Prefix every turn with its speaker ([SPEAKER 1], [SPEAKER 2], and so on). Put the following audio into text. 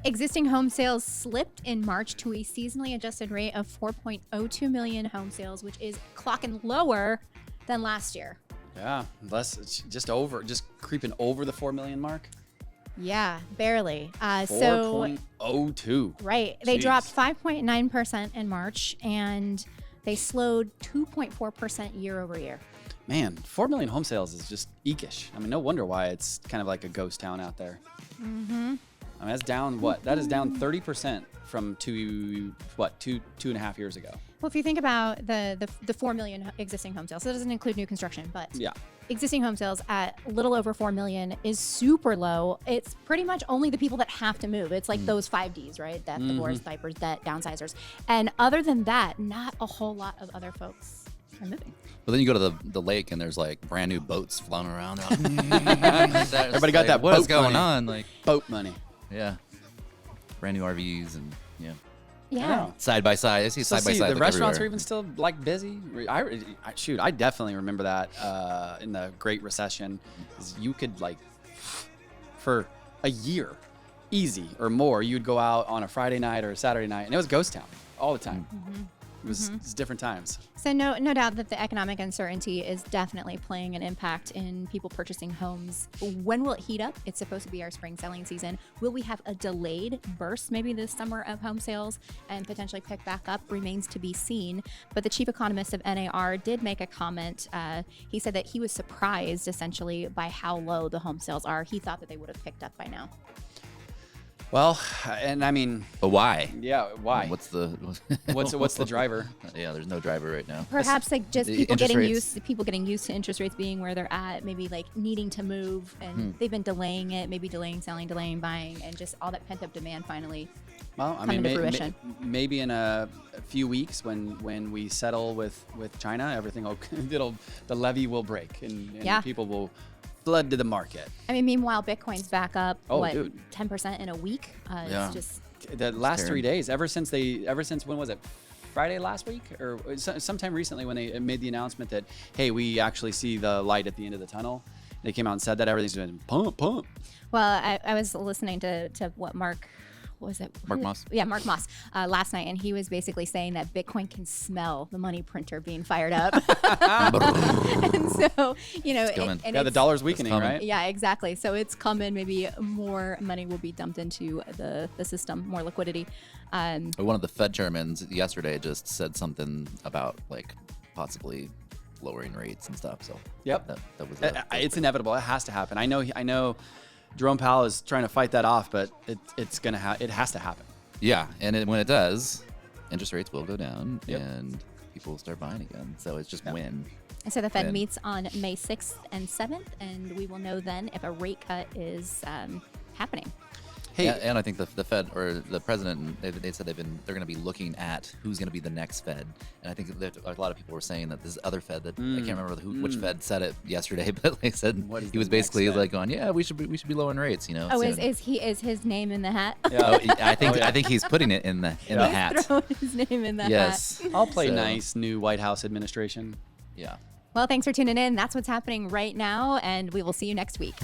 [SPEAKER 1] Existing home sales slipped in March to a seasonally adjusted rate of 4.02 million home sales, which is clocking lower than last year.
[SPEAKER 2] Yeah, just creeping over the 4 million mark.
[SPEAKER 1] Yeah, barely.
[SPEAKER 2] 4.02.
[SPEAKER 1] Right. They
[SPEAKER 2] Jeez.
[SPEAKER 1] dropped 5.9% in March, and they slowed 2.4% year over year.
[SPEAKER 2] Man, 4 million home sales is just eekish. I mean, no wonder why it's kind of like a ghost town out there.
[SPEAKER 1] Mm-hmm.
[SPEAKER 2] I mean, that's down what? That is down 30% from two and a half years ago.
[SPEAKER 1] Well, if you think about the 4 million existing home sales, so it doesn't include new construction, but
[SPEAKER 2] Yeah.
[SPEAKER 1] existing home sales at a little over 4 million is super low. It's pretty much only the people that have to move. It's like those 5Ds, right? Death, divorce, diapers, debt, downsizers. And other than that, not a whole lot of other folks are moving.
[SPEAKER 3] But then you go to the lake and there's like brand new boats floating around. Everybody
[SPEAKER 2] got that
[SPEAKER 3] What's
[SPEAKER 2] boat
[SPEAKER 3] going
[SPEAKER 2] money.
[SPEAKER 3] on? Like,
[SPEAKER 2] Boat money.
[SPEAKER 3] yeah, brand new RVs and yeah,
[SPEAKER 1] Yeah.
[SPEAKER 3] side by side. I see
[SPEAKER 2] So
[SPEAKER 3] side by
[SPEAKER 2] see,
[SPEAKER 3] side.
[SPEAKER 2] the
[SPEAKER 3] like,
[SPEAKER 2] restaurants
[SPEAKER 3] everywhere.
[SPEAKER 2] are even still like busy. I definitely remember that in the Great Recession. Is you could like for a year, easy or more, you'd go out on a Friday night or a Saturday night, and it was ghost town all the time. It was different times.
[SPEAKER 1] So no doubt that the economic uncertainty is definitely playing an impact in people purchasing homes. When will it heat up? It's supposed to be our spring selling season. Will we have a delayed burst maybe this summer of home sales and potentially pick back up? Remains to be seen. But the chief economist of NAR did make a comment. He said that he was surprised essentially by how low the home sales are. He thought that they would have picked up by now.
[SPEAKER 2] Well, and I mean,
[SPEAKER 3] But why?
[SPEAKER 2] yeah, why?
[SPEAKER 3] What's the
[SPEAKER 2] what's the driver?
[SPEAKER 3] Yeah, there's no driver right now.
[SPEAKER 1] Perhaps like just
[SPEAKER 3] The
[SPEAKER 1] people
[SPEAKER 3] interest
[SPEAKER 1] getting used to interest rates being where they're at, maybe like needing to move, and they've been delaying it, maybe delaying selling, delaying buying, and just all that pent up demand finally.
[SPEAKER 2] Well, I
[SPEAKER 1] come
[SPEAKER 2] mean,
[SPEAKER 1] into fruition.
[SPEAKER 2] maybe in a few weeks when we settle with China, everything the levee will break and
[SPEAKER 1] Yeah.
[SPEAKER 2] people will flood to the market.
[SPEAKER 1] I mean, meanwhile, Bitcoin's back up,
[SPEAKER 2] Oh, dude.
[SPEAKER 1] 10% in a week.
[SPEAKER 3] Yeah.
[SPEAKER 1] It's just
[SPEAKER 2] The last 3
[SPEAKER 3] terrible.
[SPEAKER 2] days, ever since when was it? Friday last week or sometime recently when they made the announcement that, hey, we actually see the light at the end of the tunnel. They came out and said that everything's been pump.
[SPEAKER 1] well, I was listening to what Mark. What was it?
[SPEAKER 3] Mark Moss?
[SPEAKER 1] Yeah, Mark Moss last night, and he was basically saying that Bitcoin can smell the money printer being fired up. And so,
[SPEAKER 3] coming.
[SPEAKER 1] and
[SPEAKER 2] Yeah, the
[SPEAKER 1] it's-
[SPEAKER 2] dollar's weakening,
[SPEAKER 3] coming.
[SPEAKER 2] right?
[SPEAKER 1] Yeah, exactly. So it's coming. Maybe more money will be dumped into the system, more liquidity.
[SPEAKER 3] One of the Fed chairmen yesterday just said something about like possibly lowering rates and stuff. So
[SPEAKER 2] Yep.
[SPEAKER 3] that was
[SPEAKER 2] It's inevitable. It has to happen. I know. Jerome Powell is trying to fight that off, but it has to happen.
[SPEAKER 3] yeah, and when it does, interest rates will go down
[SPEAKER 2] Yep.
[SPEAKER 3] and people will start buying again. So it's just win.
[SPEAKER 1] And so the Fed
[SPEAKER 3] And-
[SPEAKER 1] meets on May 6th and 7th, and we will know then if a rate cut is happening.
[SPEAKER 2] Hey,
[SPEAKER 3] Yeah, and I think the Fed or the president, they said they're going to be looking at who's going to be the next Fed. And I think that a lot of people were saying that this other Fed that I can't remember which Fed said it yesterday, but they said
[SPEAKER 2] What is
[SPEAKER 3] he was
[SPEAKER 2] the next
[SPEAKER 3] basically
[SPEAKER 2] Fed?
[SPEAKER 3] like going, yeah, we should be lowering rates,
[SPEAKER 1] Oh,
[SPEAKER 3] soon.
[SPEAKER 1] is his name in the hat?
[SPEAKER 3] Oh, I think he's putting it in the hat.
[SPEAKER 1] Throwing his name in the hat.
[SPEAKER 3] Yes.
[SPEAKER 2] I'll play
[SPEAKER 3] So,
[SPEAKER 2] nice new White House administration.
[SPEAKER 3] Yeah.
[SPEAKER 1] Well, thanks for tuning in. That's what's happening right now, and we will see you next week.